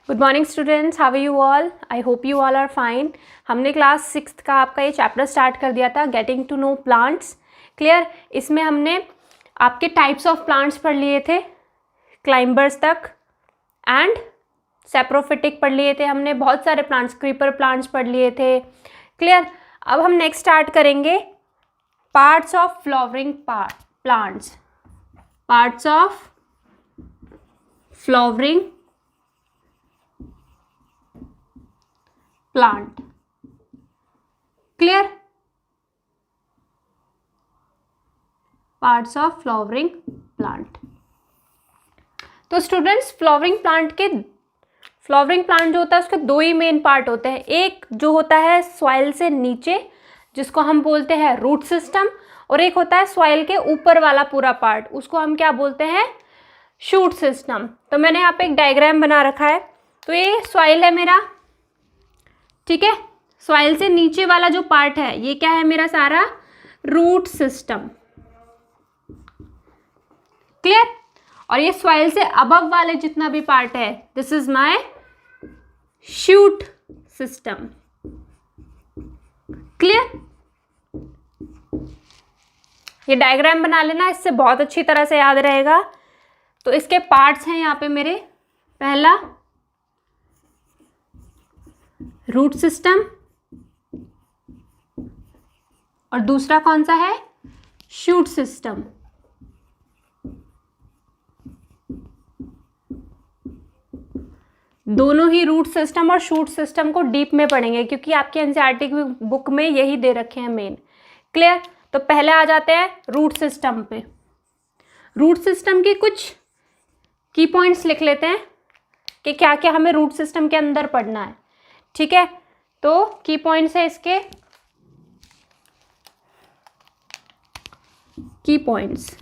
Good morning students, how are you all? I hope you all are fine. हमने class 6 का आपका ये chapter start कर दिया था, getting to know plants. Clear? इसमें हमने आपके टाइप्स ऑफ प्लांट्स पढ़ लिए थे, क्लाइंबर्स तक, एंड सेप्रोफिटिक पढ़ लिए थे हमने, बहुत सारे प्लांट्स, क्रीपर प्लांट्स पढ़ लिए थे। क्लियर? अब हम नेक्स्ट स्टार्ट करेंगे parts of flowering plants, parts of flowering plant. Clear? Parts of flowering plant. तो स्टूडेंट्स, फ्लावरिंग प्लांट जो होता है उसके दो ही मेन पार्ट होते हैं। एक जो होता है सॉइल से नीचे, जिसको हम बोलते हैं रूट सिस्टम, और एक होता है सॉइल के ऊपर वाला पूरा पार्ट, उसको हम क्या बोलते हैं? Shoot system. तो मैंने यहाँ पे एक डायग्राम बना रखा है। तो ये सॉइल है मेरा, ठीक है। सॉइल से नीचे वाला जो पार्ट है ये क्या है? मेरा सारा रूट सिस्टम। क्लियर? और ये सॉइल से अबव वाले जितना भी पार्ट है, this is my shoot system. Clear? ये डायग्राम बना लेना, इससे बहुत अच्छी तरह से याद रहेगा। तो इसके पार्ट्स हैं यहाँ पे मेरे, पहला रूट सिस्टम और दूसरा कौन सा है? Shoot system. दोनों ही रूट सिस्टम और शूट सिस्टम को डीप में पढ़ेंगे, क्योंकि आपके एनसीईआरटी की बुक में यही दे रखे हैं मेन। क्लियर? तो पहले आ जाते हैं रूट सिस्टम पे। रूट सिस्टम की कुछ की पॉइंट्स लिख लेते हैं कि क्या क्या हमें रूट सिस्टम के अंदर पढ़ना है। ठीक है, तो की पॉइंट्स है इसके, की पॉइंट्स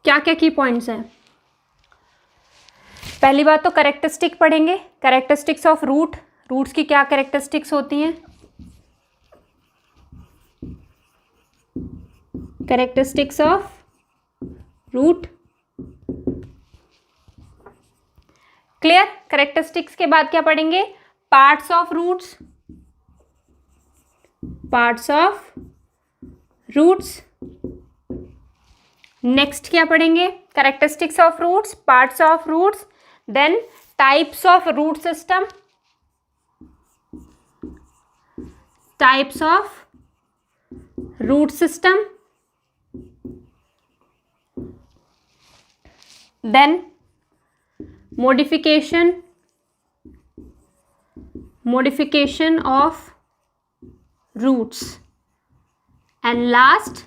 क्या क्या की पॉइंट्स हैं? पहली बात तो कैरेक्टरिस्टिक पढ़ेंगे, कैरेक्टरिस्टिक्स ऑफ रूट। रूट्स की क्या कैरेक्टरिस्टिक्स होती हैं? Characteristics of root. Clear? Characteristics के बाद क्या पढ़ेंगे? Parts of roots, parts of roots. Next क्या पढ़ेंगे? Characteristics of roots, parts of roots, then types of root system, types of root system, then modification of roots, and last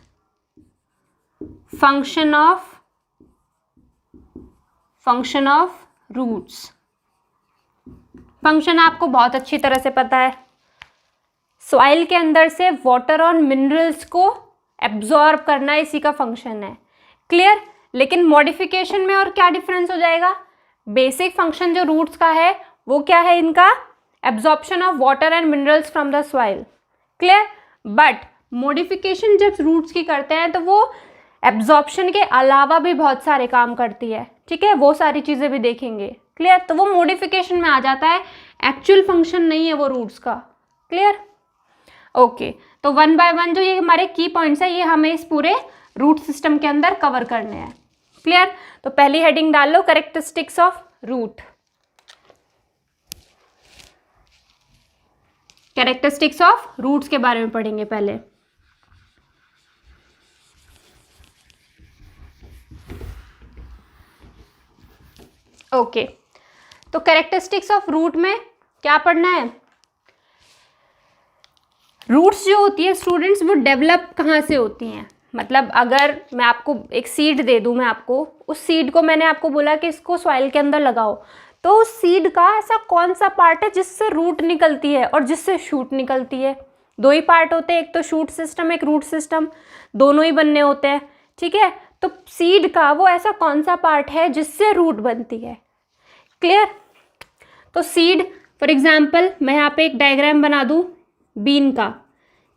function of roots। Function आपको बहुत अच्छी तरह से पता है, soil के अंदर से वाटर और मिनरल्स को एब्जॉर्ब करना इसी का फंक्शन है। क्लियर? लेकिन मॉडिफिकेशन में और क्या डिफरेंस हो जाएगा? बेसिक फंक्शन जो रूट्स का है वो क्या है इनका? Absorption of water and minerals from the soil. Clear? But modification जब रूट्स की करते हैं तो वो एब्जॉर्प्शन के अलावा भी बहुत सारे काम करती है। ठीक है, वो सारी चीज़ें भी देखेंगे। क्लियर? तो वो मॉडिफिकेशन में आ जाता है, एक्चुअल फंक्शन नहीं है वो रूट्स का। क्लियर? ओके, तो वन बाय वन जो ये हमारे की पॉइंट्स है ये हमें इस पूरे रूट सिस्टम के अंदर कवर करने हैं। क्लियर? तो पहली हेडिंग डाल लो, characteristics of root. Characteristics of roots के बारे में पढ़ेंगे पहले। ओके, तो कैरेक्टरिस्टिक्स ऑफ रूट में क्या पढ़ना है? रूट्स जो होती है स्टूडेंट्स, वो डेवलप कहाँ से होती हैं? मतलब अगर मैं आपको एक सीड दे दूं, मैं आपको उस सीड को, मैंने आपको बोला कि इसको सॉइल के अंदर लगाओ, तो उस सीड का ऐसा कौन सा पार्ट है जिससे रूट निकलती है और जिससे शूट निकलती है? दो ही पार्ट होते हैं, एक तो शूट सिस्टम, एक रूट सिस्टम, दोनों ही बनने होते हैं। ठीक है, तो सीड का वो ऐसा कौन सा पार्ट है जिससे रूट बनती है? क्लियर? तो सीड, फॉर एग्जाम्पल मैं यहाँ पे एक डायग्राम बना दूँ बीन का।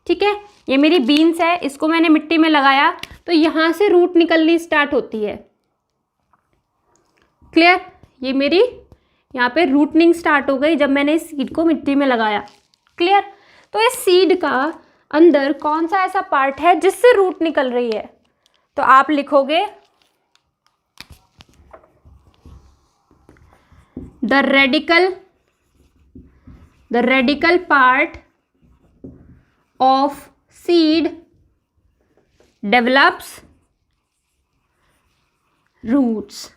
ठीक है, ये मेरी बीन्स है, इसको मैंने मिट्टी में लगाया तो यहाँ से रूट निकलनी स्टार्ट होती है। क्लियर? ये मेरी यहाँ पे रूटनिंग स्टार्ट हो गई जब मैंने इस सीड को मिट्टी में लगाया। क्लियर? तो इस सीड का अंदर कौन सा ऐसा पार्ट है जिससे रूट निकल रही है? तो आप लिखोगे the radical part of seed develops roots.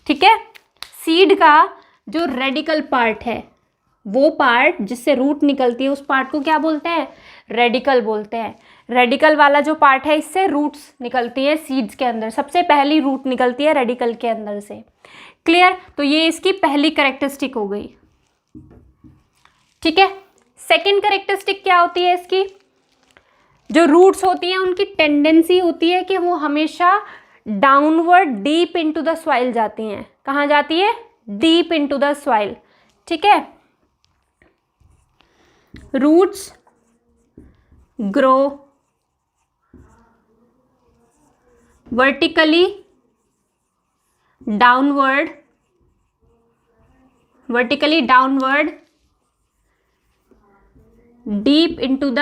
ठीक है? सीड का जो रेडिकल पार्ट है, वो पार्ट जिससे रूट निकलती है, उस पार्ट को क्या बोलते हैं? रेडिकल बोलते हैं। रेडिकल वाला जो पार्ट है, इससे रूट्स निकलती है सीड्स के अंदर। सबसे पहली रूट निकलती है रेडिकल के अंदर से। क्लियर? तो ये इसकी पहली कैरेक्टरिस्टिक हो गई। ठीक है? सेकंड कैरेक्टरिस्टिक क्या होती है इसकी? जो रूट्स होती हैं उनकी टेंडेंसी होती है कि वो हमेशा downward deep into the soil जाती हैं। कहाँ जाती है? Deep into the soil. ठीक है? Roots grow vertically downward deep into the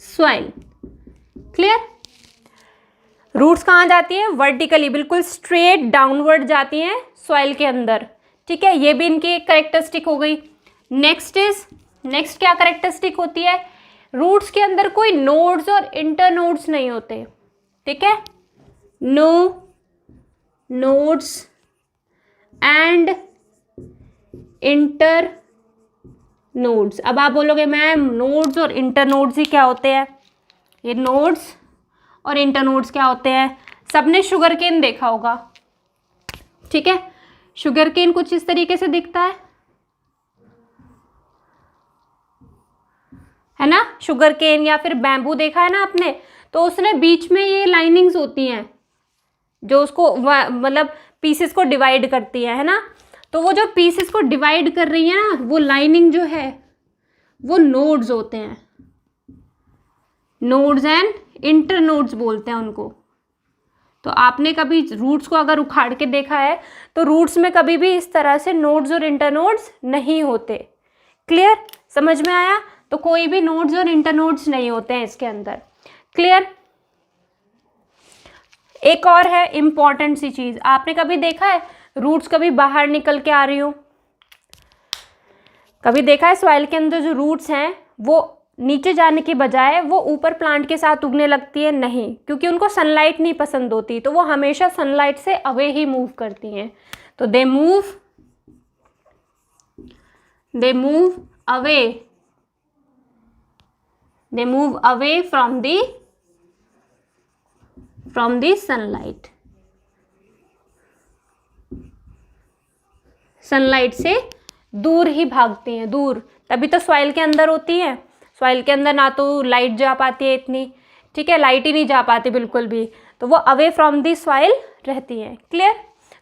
soil. Clear? Roots कहाँ जाती हैं? वर्टिकली, बिल्कुल स्ट्रेट डाउनवर्ड जाती हैं सॉइल के अंदर। ठीक है? ये भी इनकी एक कैरेक्टरिस्टिक हो गई। नेक्स्ट क्या कैरेक्टरिस्टिक होती है? रूट्स के अंदर कोई नोड्स और इंटरनोड्स नहीं होते। ठीक है? No nodes and internodes. अब आप बोलोगे मैम नोड्स और इंटरनोड्स ही क्या होते हैं? ये नोड्स और इंटरनोड्स क्या होते हैं? सबने शुगर केन देखा होगा। ठीक है? शुगर केन कुछ इस तरीके से दिखता है ना? शुगर केन या फिर बैम्बू देखा है ना आपने? तो उसने बीच में ये लाइनिंग्स होती हैं जो उसको मतलब पीसेस को डिवाइड करती है ना? तो वो जो पीसेस को डिवाइड कर रही है ना, वो लाइनिंग जो है वो नोड्स होते हैं। नोड्स एंड इंटरनोड्स बोलते हैं उनको। तो आपने कभी रूट्स को अगर उखाड़ के देखा है तो रूट्स में कभी भी इस तरह से नोड्स और इंटरनोड्स नहीं होते। क्लियर? समझ में आया? तो कोई भी नोड्स और इंटरनोड्स नहीं होते हैं इसके अंदर। क्लियर? एक और है इंपॉर्टेंट सी चीज, आपने कभी देखा है रूट्स कभी बाहर निकल के आ रही हो? कभी देखा है सॉइल के अंदर जो रूट्स हैं वो नीचे जाने के बजाय वो ऊपर प्लांट के साथ उगने लगती है? नहीं, क्योंकि उनको सनलाइट नहीं पसंद होती, तो वो हमेशा सनलाइट से अवे ही मूव करती हैं। तो they move away from the sunlight. Sunlight से दूर ही भागती हैं, दूर। तभी तो सॉइल के अंदर होती है। सॉइल के अंदर ना तो लाइट जा पाती है इतनी। ठीक है? लाइट ही नहीं जा पाती बिल्कुल भी, तो वो अवे फ्रॉम दी सॉइल रहती है। क्लियर?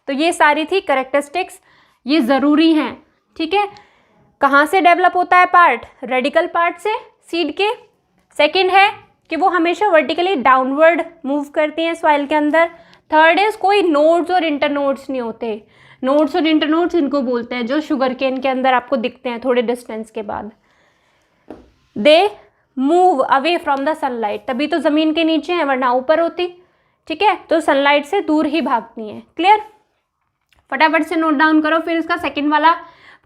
तो ये सारी थी कैरेक्टरिस्टिक्स, ये ज़रूरी हैं। ठीक है? कहाँ से डेवलप होता है पार्ट? रेडिकल पार्ट से सीड के। सेकंड है कि वो हमेशा वर्टिकली डाउनवर्ड मूव करती हैं सॉइल के अंदर। थर्ड इज कोई नोड्स और इंटरनोड्स नहीं होते। नोड्स और इंटरनोड्स इनको बोलते हैं जो शुगर केन के अंदर आपको दिखते हैं थोड़े डिस्टेंस के बाद। They move away from the sunlight, तभी तो ज़मीन के नीचे है, वरना ऊपर होती। ठीक है? तो सनलाइट से दूर ही भागती हैं। क्लियर? फटाफट से नोट डाउन करो, फिर इसका सेकंड वाला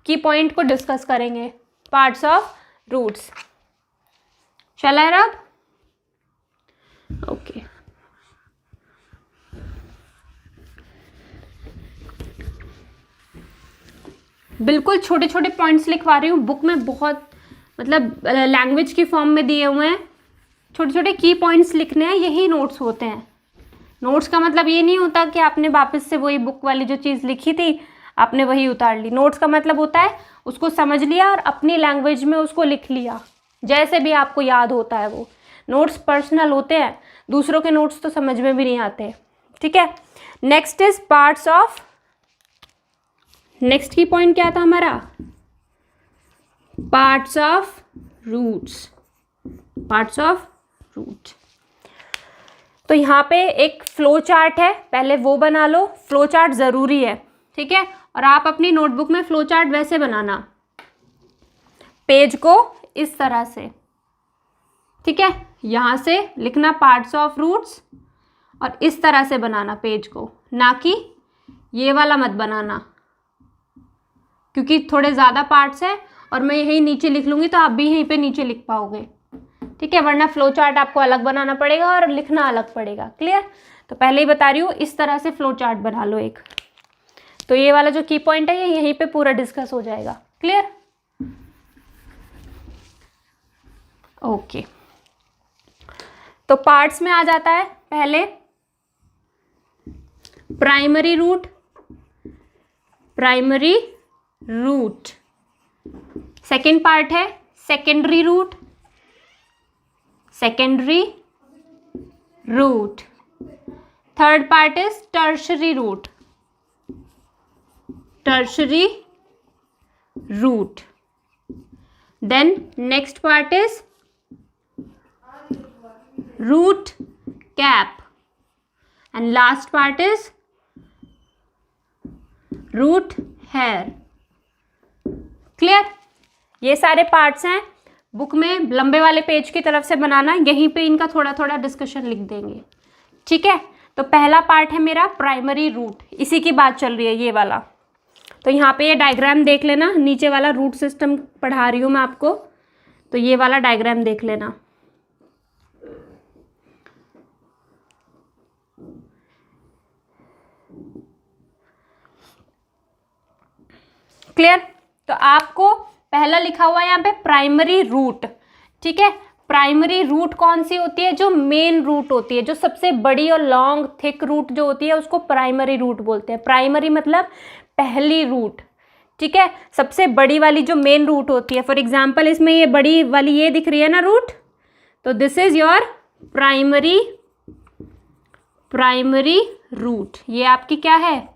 की पॉइंट को डिस्कस करेंगे, पार्ट्स ऑफ रूट्स। शैल आई रब? ओके। बिल्कुल छोटे छोटे पॉइंट्स लिखवा रही हूँ, बुक में बहुत मतलब लैंग्वेज की फॉर्म में दिए हुए हैं। छोटे छोटे की पॉइंट्स लिखने हैं, यही नोट्स होते हैं। नोट्स का मतलब ये नहीं होता कि आपने वापस से वही बुक वाली जो चीज़ लिखी थी आपने वही उतार ली। नोट्स का मतलब होता है उसको समझ लिया और अपनी लैंग्वेज में उसको लिख लिया, जैसे भी आपको याद होता है वो। नोट्स पर्सनल होते हैं, दूसरों के नोट्स तो समझ में भी नहीं आते। ठीक है? Next is parts of, next key point क्या था हमारा? Parts of roots. Parts of root. तो यहाँ पे एक फ्लो चार्ट है, पहले वो बना लो, फ्लो चार्ट ज़रूरी है, ठीक है। और आप अपनी नोटबुक में फ्लो चार्ट वैसे बनाना, पेज को इस तरह से, ठीक है। यहाँ से लिखना पार्ट्स ऑफ रूट्स और इस तरह से बनाना पेज को, ना कि ये वाला मत बनाना, क्योंकि थोड़े ज़्यादा पार्ट्स हैं और मैं यहीं नीचे लिख लूँगी तो आप भी यहीं पे नीचे लिख पाओगे, ठीक है। वरना फ्लो चार्ट आपको अलग बनाना पड़ेगा और लिखना अलग पड़ेगा। क्लियर? तो पहले ही बता रही हूँ, इस तरह से फ्लो चार्ट बना लो एक। तो ये वाला जो की पॉइंट है ये यहीं पे पूरा डिस्कस हो जाएगा। क्लियर? ओके, तो पार्ट्स में आ जाता है पहले primary root, primary root. Second part है secondary root, secondary root. Third part is tertiary root, tertiary root. Then next part is root cap and last part is root hair. Clear? ये सारे parts हैं, book में लंबे वाले page की तरफ से बनाना, यहीं पे इनका थोड़ा थोड़ा डिस्कशन लिख देंगे, ठीक है। तो पहला पार्ट है मेरा प्राइमरी रूट, इसी की बात चल रही है ये वाला। तो यहाँ पे ये डायग्राम देख लेना, नीचे वाला रूट सिस्टम पढ़ा रही हूँ मैं आपको, तो ये वाला डायग्राम देख लेना। क्लियर? तो आपको पहला लिखा हुआ है यहाँ पे प्राइमरी रूट, ठीक है। प्राइमरी रूट कौन सी होती है? जो मेन रूट होती है, जो सबसे बड़ी और लॉन्ग थिक रूट जो होती है उसको प्राइमरी रूट बोलते हैं। प्राइमरी मतलब पहली रूट, ठीक है, सबसे बड़ी वाली जो मेन रूट होती है। फॉर एग्जाम्पल इसमें ये बड़ी वाली ये दिख रही है ना रूट, तो this is your primary root. ये आपकी क्या है?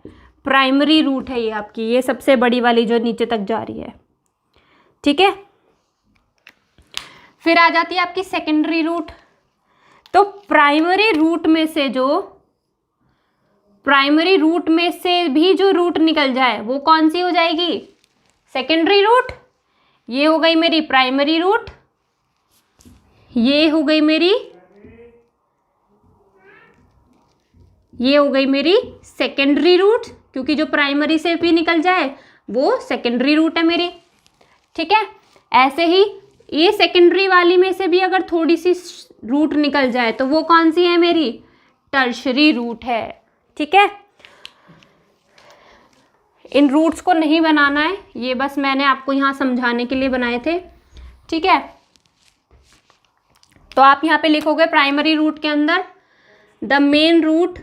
प्राइमरी रूट है ये आपकी, ये सबसे बड़ी वाली जो नीचे तक जा रही है, ठीक है। फिर आ जाती है आपकी सेकेंडरी रूट। तो प्राइमरी रूट में से भी जो रूट निकल जाए वो कौन सी हो जाएगी? Secondary root. ये हो गई मेरी प्राइमरी रूट, ये हो गई मेरी सेकेंडरी रूट, क्योंकि जो प्राइमरी से भी निकल जाए वो सेकेंडरी रूट है मेरी, ठीक है। ऐसे ही ये सेकेंडरी वाली में से भी अगर थोड़ी सी रूट निकल जाए तो वो कौन सी है मेरी? टर्शरी रूट है, ठीक है। इन रूट्स को नहीं बनाना है, ये बस मैंने आपको यहाँ समझाने के लिए बनाए थे, ठीक है। तो आप यहाँ पे लिखोगे प्राइमरी रूट के अंदर द मेन रूट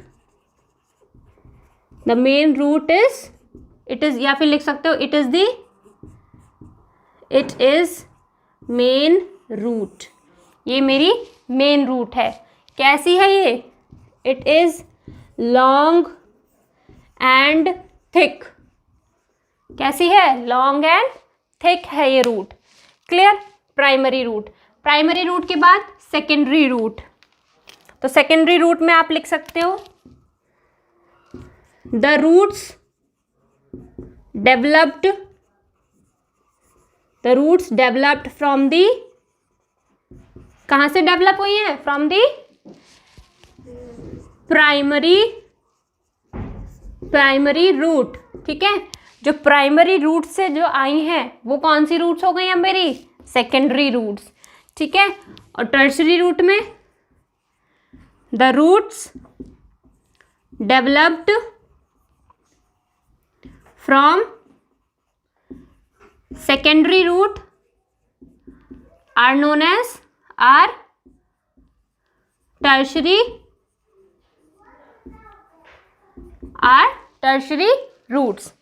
इज या फिर लिख सकते हो इट इज मेन रूट। ये मेरी मेन रूट है। कैसी है ये? It is long and thick. कैसी है? लॉन्ग एंड थिक है ये रूट। क्लियर? प्राइमरी रूट के बाद सेकेंडरी रूट। तो सेकेंडरी रूट में आप लिख सकते हो the roots developed from the, कहाँ से डेवलप हुई है? फ्रॉम दी प्राइमरी रूट, ठीक है। जो प्राइमरी रूट से जो आई हैं वो कौन सी रूट्स हो गई हैं मेरी? सेकेंडरी रूट्स, ठीक है। और टर्शरी रूट में the roots developed from secondary root are known as tertiary roots।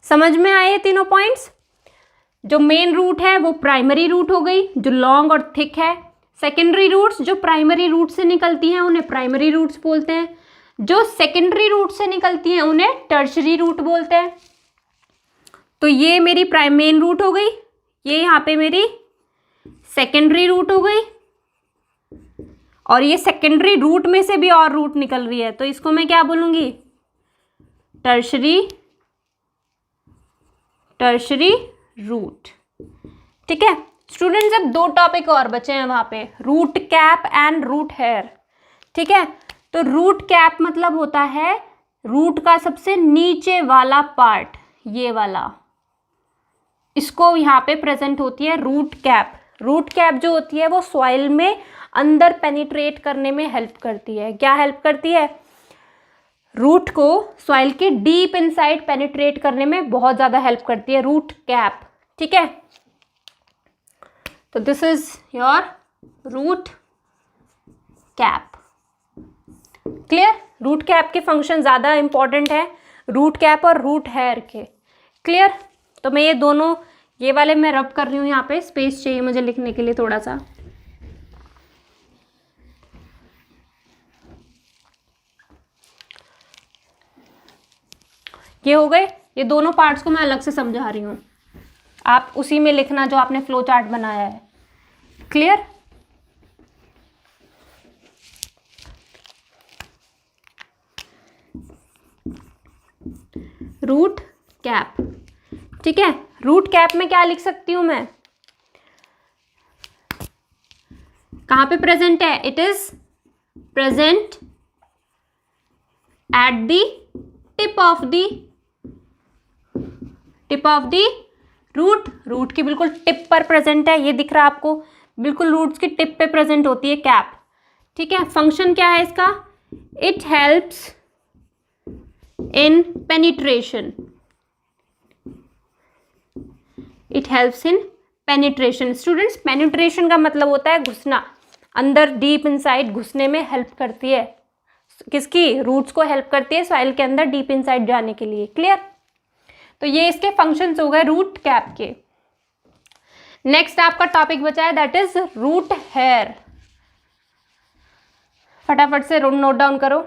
समझ में आए ये तीनों पॉइंट्स? जो मेन रूट है वो प्राइमरी रूट हो गई, जो लॉन्ग और थिक है। सेकेंडरी रूट्स जो प्राइमरी रूट से निकलती हैं उन्हें प्राइमरी रूट्स बोलते हैं, जो सेकेंडरी रूट से निकलती हैं उन्हें टर्शरी रूट बोलते हैं। तो ये मेरी मेन रूट हो गई, ये यहाँ पे मेरी सेकेंडरी रूट हो गई, और ये सेकेंडरी रूट में से भी और रूट निकल रही है, तो इसको मैं क्या बोलूँगी, टर्शरी रूट। ठीक है स्टूडेंट्स, अब 2 टॉपिक और बचे हैं वहाँ पे, root cap and root hair. ठीक है, तो रूट कैप मतलब होता है रूट का सबसे नीचे वाला पार्ट, ये वाला, इसको यहाँ पे प्रेजेंट होती है रूट कैप। रूट कैप जो होती है वो सॉइल में अंदर पेनिट्रेट करने में हेल्प करती है। क्या हेल्प करती है, रूट को सॉइल के डीप इनसाइड पेनिट्रेट करने में बहुत ज़्यादा हेल्प करती है रूट कैप। ठीक है, तो this is your root cap. Clear, root cap के फंक्शन ज़्यादा इंपॉर्टेंट है रूट कैप और रूट हेयर के। क्लियर, तो मैं ये दोनों, ये वाले मैं रब कर रही हूँ, यहाँ पे स्पेस चाहिए मुझे लिखने के लिए थोड़ा सा। ये हो गए, ये दोनों पार्ट्स को मैं अलग से समझा रही हूँ, आप उसी में लिखना जो आपने फ्लो चार्ट बनाया है। Clear, root cap. ठीक है, रूट कैप में क्या लिख सकती हूं मैं, कहां पे प्रेजेंट है, it is present at the tip of the root की बिल्कुल टिप पर प्रेजेंट है, ये दिख रहा है आपको, बिल्कुल रूट्स की टिप पे प्रेजेंट होती है कैप। ठीक है, फंक्शन क्या है इसका, it helps in penetration, it helps in penetration. Students, penetration का मतलब होता है घुसना, अंदर डीप इनसाइड घुसने में हेल्प करती है, किसकी, रूट्स को हेल्प करती है सॉइल के अंदर डीप इनसाइड जाने के लिए। क्लियर, तो ये इसके फंक्शंस हो गए रूट कैप के। नेक्स्ट आपका टॉपिक बचा है दैट इज रूट हेयर। फटाफट से नोट डाउन करो।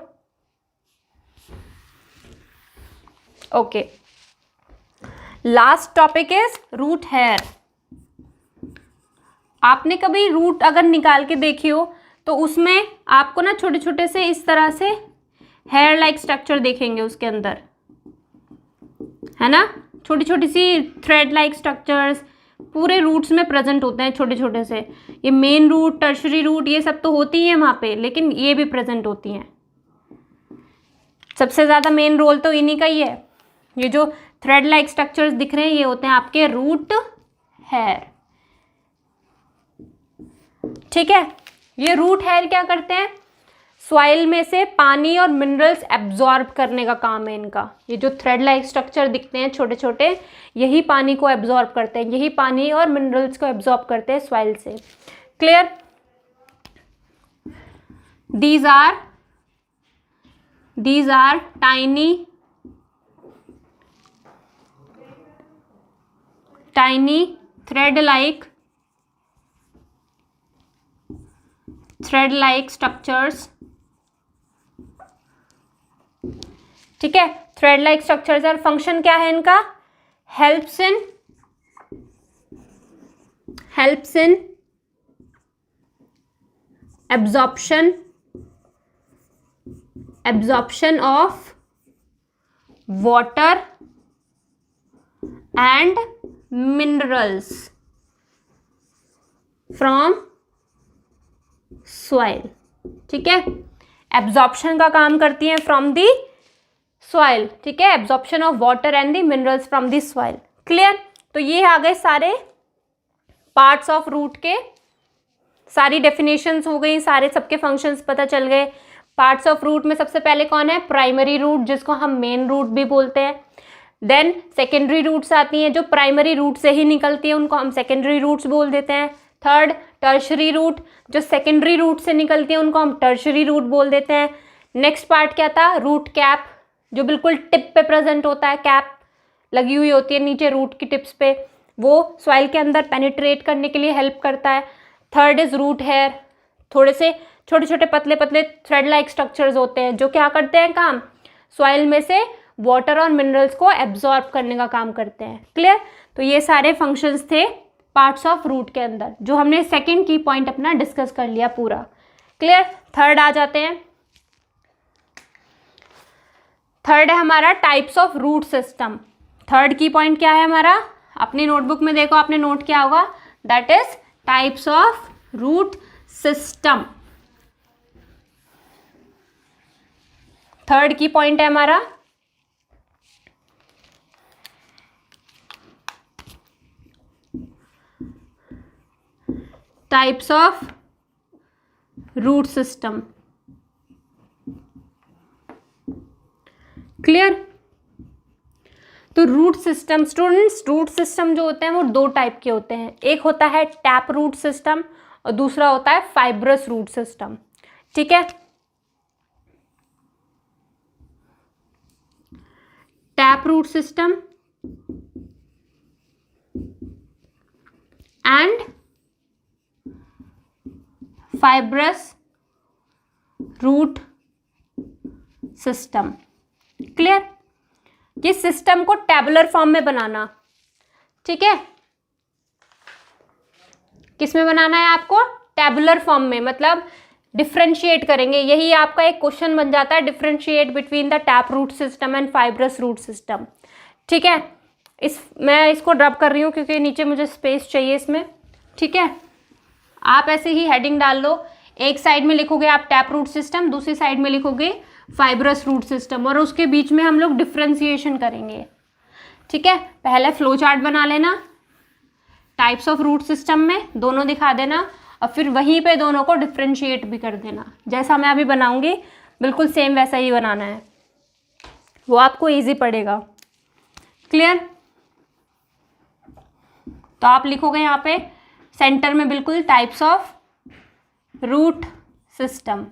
Okay, last topic is root hair. आपने कभी रूट अगर निकाल के देखी हो तो उसमें आपको ना छोटे छोटे से इस तरह से हेयर लाइक स्ट्रक्चर देखेंगे उसके अंदर, है ना, छोटी छोटी सी थ्रेड लाइक स्ट्रक्चर्स पूरे रूट्स में प्रेजेंट होते हैं छोटे छोटे से। ये मेन रूट, टर्शरी रूट, ये सब तो होती हैं वहाँ पे, लेकिन ये भी प्रेजेंट होती हैं। सबसे ज़्यादा मेन रोल तो इन्हीं का ही है। ये जो थ्रेड लाइक स्ट्रक्चर्स दिख रहे हैं ये होते हैं आपके रूट हेयर। ठीक है, ये रूट हेयर क्या करते हैं, सॉइल में से पानी और मिनरल्स एब्जॉर्ब करने का काम है इनका। ये जो थ्रेड लाइक स्ट्रक्चर दिखते हैं छोटे छोटे, यही पानी को एब्जॉर्ब करते हैं, यही पानी और मिनरल्स को एब्जॉर्ब करते हैं सॉइल से। Clear, these are tiny thread like structures. ठीक है, थ्रेड लाइक स्ट्रक्चर्स और फंक्शन क्या है इनका, helps in absorption of water and minerals from soil. ठीक है, एब्जॉर्प्शन का काम करती हैं फ्रॉम दी सॉइल। ठीक है, absorption of water and the minerals from the soil. Clear, तो ये आ गए सारे पार्ट्स ऑफ रूट के, सारी डेफिनेशंस हो गई, सारे सबके फंक्शंस पता चल गए। पार्ट्स ऑफ रूट में सबसे पहले कौन है, प्राइमरी रूट, जिसको हम मेन रूट भी बोलते हैं। देन सेकेंडरी रूट्स आती हैं जो प्राइमरी रूट से ही निकलती है, उनको हम सेकेंडरी रूट्स बोल देते हैं। थर्ड, टर्शरी रूट, जो सेकेंडरी रूट से निकलती है उनको हम टर्शरी रूट बोल देते हैं। नेक्स्ट पार्ट क्या था, रूट कैप, जो बिल्कुल टिप पे प्रेजेंट होता है, कैप लगी हुई होती है नीचे रूट की टिप्स पे, वो सॉइल के अंदर पेनिट्रेट करने के लिए हेल्प करता है। थर्ड इज रूट हेयर, थोड़े से छोटे छोटे पतले पतले थ्रेड लाइक स्ट्रक्चर्स होते हैं जो क्या करते हैं काम, सॉइल में से वाटर और मिनरल्स को एब्जॉर्ब करने का काम करते हैं। क्लियर, तो ये सारे फंक्शंस थे पार्ट्स ऑफ रूट के अंदर, जो हमने सेकंड की पॉइंट अपना डिस्कस कर लिया पूरा। क्लियर। थर्ड आ जाते हैं। थर्ड है हमारा types of root system. Third की पॉइंट क्या है हमारा, अपनी नोटबुक में देखो, आपने नोट किया होगा, that is types of root system. Third की पॉइंट है हमारा types of root system. Clear. तो root system, students root system जो होते हैं वो दो टाइप के होते हैं, एक होता है टैप रूट सिस्टम और दूसरा होता है फाइब्रस रूट सिस्टम। ठीक है, tap root system and fibrous root system. Clear. ये सिस्टम को टेबुलर फॉर्म में बनाना, ठीक है, किस में बनाना है आपको, टेबुलर फॉर्म में, मतलब डिफ्रेंशिएट करेंगे। यही आपका एक क्वेश्चन बन जाता है, differentiate between the tap root system and fibrous root system. ठीक है, मैं इसको ड्रॉप कर रही हूँ क्योंकि नीचे मुझे स्पेस चाहिए इसमें। ठीक है, आप ऐसे ही हेडिंग डाल लो, एक साइड में लिखोगे आप टैप रूट सिस्टम, दूसरी साइड में लिखोगे फाइब्रस रूट सिस्टम, और उसके बीच में हम लोग डिफ्रेंसिएशन करेंगे। ठीक है, पहले फ्लो चार्ट बना लेना, टाइप्स ऑफ रूट सिस्टम में दोनों दिखा देना, और फिर वहीं पे दोनों को डिफ्रेंशिएट भी कर देना। जैसा मैं अभी बनाऊंगी बिल्कुल सेम वैसा ही बनाना है, वो आपको इजी पड़ेगा। क्लियर। तो आप लिखोगे यहाँ पे सेंटर में बिल्कुल टाइप्स ऑफ रूट सिस्टम,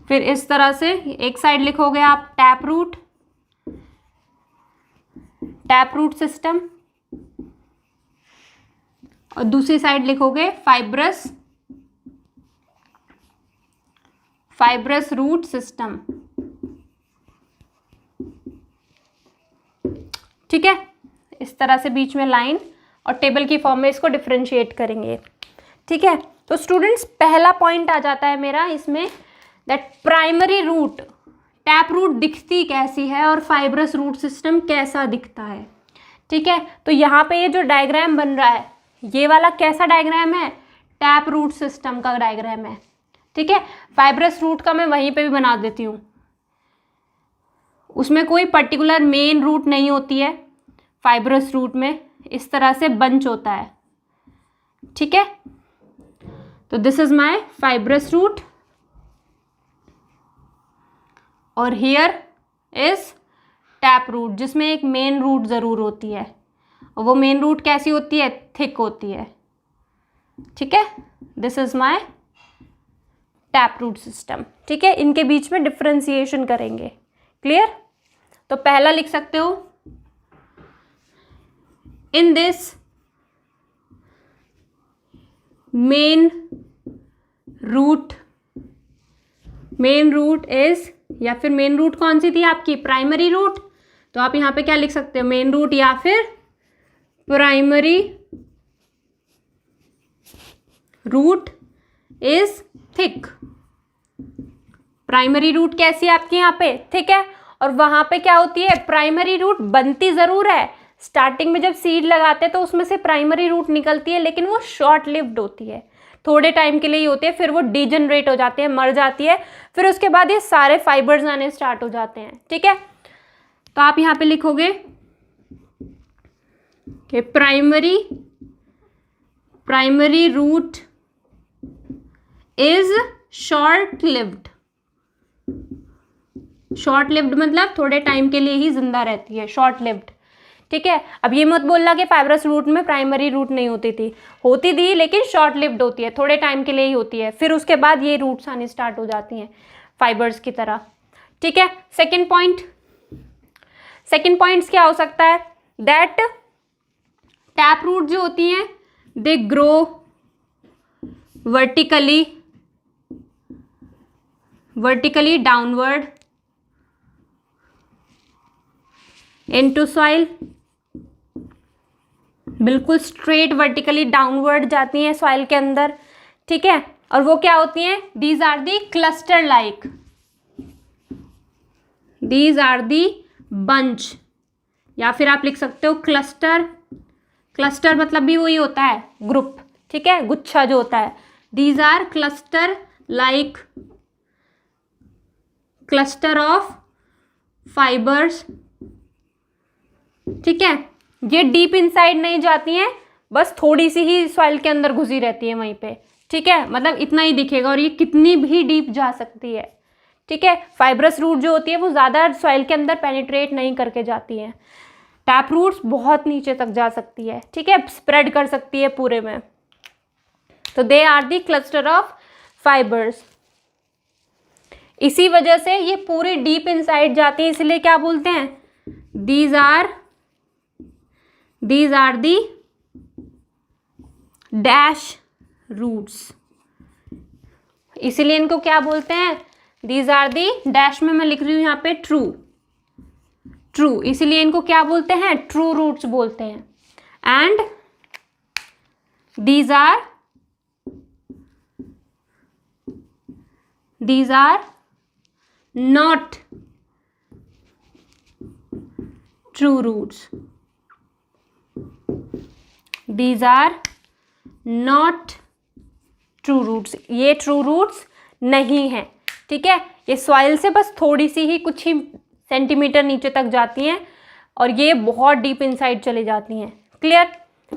फिर इस तरह से एक साइड लिखोगे आप टैप रूट सिस्टम, और दूसरी साइड लिखोगे फाइब्रस रूट सिस्टम। ठीक है, इस तरह से बीच में लाइन और टेबल की फॉर्म में इसको डिफरेंशिएट करेंगे। ठीक है, तो स्टूडेंट्स पहला पॉइंट आ जाता है मेरा इसमें, that primary root, tap root दिखती कैसी है और फाइब्रस रूट सिस्टम कैसा दिखता है। ठीक है, तो यहाँ पे ये जो डायग्राम बन रहा है, ये वाला कैसा डायग्राम है, टैप रूट सिस्टम का डायग्राम है। ठीक है, फाइब्रस रूट का मैं वहीं पे भी बना देती हूँ, उसमें कोई पर्टिकुलर मेन रूट नहीं होती है, फाइब्रस रूट में इस तरह से बंच होता है। ठीक है, तो this is my fibrous root, और हियर इज टैप रूट, जिसमें एक मेन रूट ज़रूर होती है, और वो मेन रूट कैसी होती है, थिक होती है। ठीक है, this is my tap root system. ठीक है, इनके बीच में डिफ्रेंसिएशन करेंगे। क्लियर। तो पहला लिख सकते हो, in this main root is, या फिर मेन रूट कौन सी थी आपकी, प्राइमरी रूट, तो आप यहां पे क्या लिख सकते हो, मेन रूट या फिर primary root is thick. Primary root कैसी है आपकी यहाँ पे, थिक है, और वहां पे क्या होती है, प्राइमरी रूट बनती जरूर है, स्टार्टिंग में जब सीड लगाते हैं तो उसमें से प्राइमरी रूट निकलती है, लेकिन वो शॉर्ट लिव्ड होती है, थोड़े टाइम के लिए ही होती है, फिर वो डिजनरेट हो जाती है, मर जाती है, फिर उसके बाद ये सारे फाइबर्स आने स्टार्ट हो जाते हैं। ठीक है, तो आप यहाँ पे लिखोगे कि primary root is short lived. Short lived मतलब थोड़े टाइम के लिए ही जिंदा रहती है, शॉर्ट लिव्ड। ठीक है, अब ये मत बोलना कि फाइब्रस रूट में प्राइमरी रूट नहीं होती थी, लेकिन शॉर्ट लिव्ड होती है, थोड़े टाइम के लिए ही होती है, फिर उसके बाद ये रूट्स आने स्टार्ट हो जाती हैं फाइबर्स की तरह। ठीक है, सेकंड पॉइंट्स क्या हो सकता है, दैट टैप रूट जो होती हैं they grow vertically downward into soil, बिल्कुल स्ट्रेट वर्टिकली डाउनवर्ड जाती हैं सॉइल के अंदर, ठीक है, और वो क्या होती हैं? These are the cluster like, these are the bunch, या फिर आप लिख सकते हो क्लस्टर। क्लस्टर मतलब भी वही होता है ग्रुप, ठीक है, गुच्छा जो होता है। These are cluster like, cluster of fibres, ठीक है। ये डीप इनसाइड नहीं जाती हैं, बस थोड़ी सी ही सॉइल के अंदर घुसी रहती है वहीं पे, ठीक है, मतलब इतना ही दिखेगा, और ये कितनी भी डीप जा सकती है, ठीक है। फाइब्रस रूट जो होती है वो ज़्यादा सॉइल के अंदर पेनिट्रेट नहीं करके जाती हैं। टैप रूट्स बहुत नीचे तक जा सकती है, ठीक है, स्प्रेड कर सकती है पूरे में। तो they are the cluster of fibres. इसी वजह से ये पूरी डीप इनसाइड जाती है, इसलिए क्या बोलते हैं? These are the dash roots. इसीलिए इनको क्या बोलते हैं? दीज आर दी डैश में मैं लिख रही हूं यहाँ पे ट्रू, ट्रू, इसीलिए इनको क्या बोलते हैं? ट्रू रूट्स बोलते हैं। And these are not true roots, these are not true roots, ये ट्रू रूट्स नहीं है, ठीक है। ये सॉइल से बस थोड़ी सी ही, कुछ ही सेंटीमीटर नीचे तक जाती हैं, और ये बहुत डीप इनसाइड चली जाती हैं। क्लियर?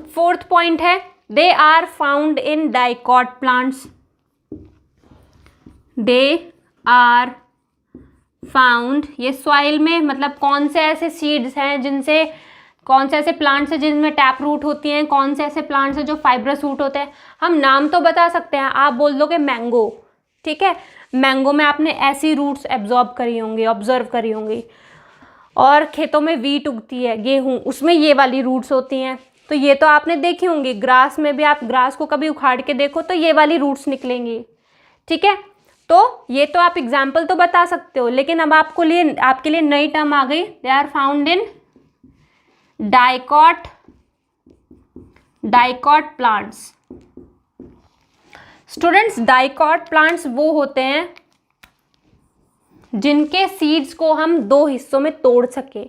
फोर्थ पॉइंट है, they are found in dicot plants. They are found, ये सॉइल में मतलब कौन से ऐसे सीड्स हैं जिनसे, कौन से ऐसे प्लांट्स हैं जिनमें टैप रूट होती हैं, कौन से ऐसे प्लांट्स हैं जो फाइब्रस रूट होते हैं। हम नाम तो बता सकते हैं, आप बोल दोगे मैंगो, ठीक है, मैंगो में आपने ऐसी रूट्स ऑब्जर्व करी होंगी। और खेतों में वीट उगती है, गेहूं, उसमें ये वाली रूट्स होती हैं, तो ये तो आपने देखी होंगी। ग्रास में भी आप ग्रास को कभी उखाड़ के देखो तो ये वाली रूट्स निकलेंगी, ठीक है। तो ये तो आप एग्जाम्पल तो बता सकते हो, लेकिन अब आपके लिए नई टर्म आ गई, they are found in dicot plants. Students, dicot plants वो होते हैं जिनके सीड्स को हम दो हिस्सों में तोड़ सके,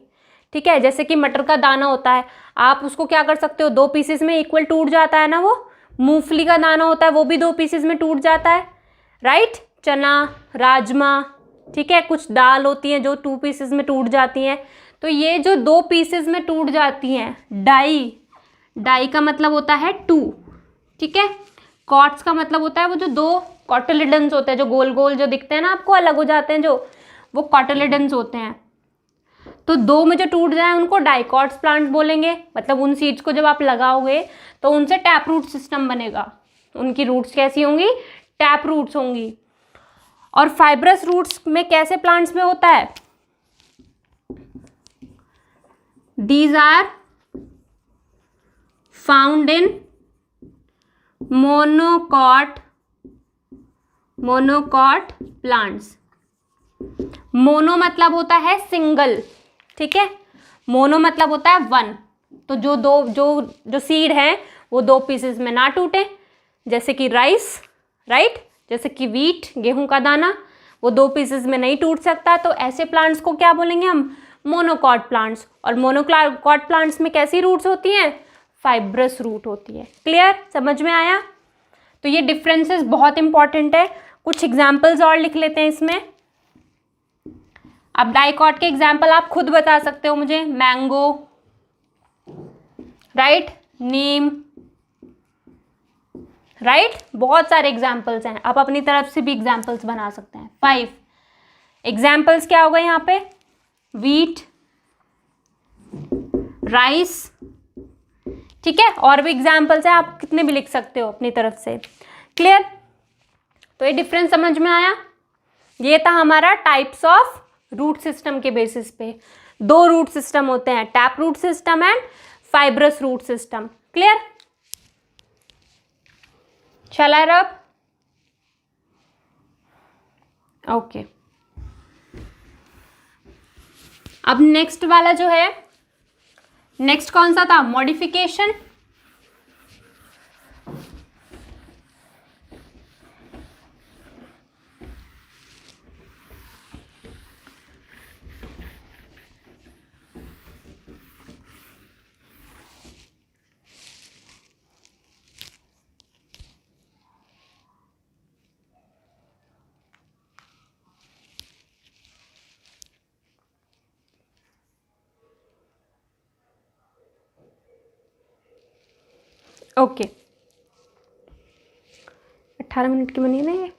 ठीक है। जैसे कि मटर का दाना होता है, आप उसको क्या कर सकते हो? दो पीसेस में इक्वल टूट जाता है ना वो। मूंगफली का दाना होता है, वो भी दो पीसेस में टूट जाता है, राइट। चना, राजमा, ठीक है, कुछ दाल होती हैं जो 2 पीसेस में टूट जाती हैं। तो ये जो 2 पीसेस में टूट जाती हैं, डाई का मतलब होता है 2, ठीक है। कॉट्स का मतलब होता है वो जो 2 कॉटिलिडन्स होते हैं, जो गोल गोल जो दिखते हैं ना आपको, अलग हो जाते हैं जो, वो कॉटिलिडन्स होते हैं। तो 2 में जो टूट जाए उनको डाइकॉट्स प्लांट बोलेंगे। मतलब उन सीड्स को जब आप लगाओगे तो उनसे टैप रूट सिस्टम बनेगा। उनकी रूट्स कैसी होंगी? टैप रूट्स होंगी। और फाइब्रस रूट्स में कैसे प्लांट्स में होता है? These are found in monocot plants. Mono मतलब होता है सिंगल, ठीक है, मोनो मतलब होता है 1। तो जो सीड है वो 2 पीसेस में ना टूटे, जैसे कि राइस, राइट, जैसे कि वीट, गेहूं का दाना, वो 2 पीसेस में नहीं टूट सकता। तो ऐसे प्लांट्स को क्या बोलेंगे हम? Monocot plants. और मोनोकॉट प्लांट्स में कैसी रूट्स होती हैं? फाइब्रस रूट होती है। क्लियर? समझ में आया? तो ये डिफरेंसेस बहुत इंपॉर्टेंट है। कुछ एग्जाम्पल्स और लिख लेते हैं इसमें। अब डाइकॉट के एग्जाम्पल आप खुद बता सकते हो मुझे। मैंगो, राइट, नीम, राइट, बहुत सारे एग्जाम्पल्स हैं। आप अपनी तरफ से भी एग्जाम्पल्स बना सकते हैं। 5 एग्जाम्पल्स क्या होगा यहाँ पे? वीट, राइस, ठीक है, और भी एग्जाम्पल्स हैं, आप कितने भी लिख सकते हो अपनी तरफ से। क्लियर? तो ये डिफरेंस समझ में आया? ये था हमारा टाइप्स ऑफ रूट सिस्टम के बेसिस पे। 2 रूट सिस्टम होते हैं, tap root system and fibrous root system. Clear? Shall I rub? Okay. अब नेक्स्ट वाला जो है, नेक्स्ट कौन सा था? मॉडिफिकेशन। ओके 18 मिनट की बनी है ना ये।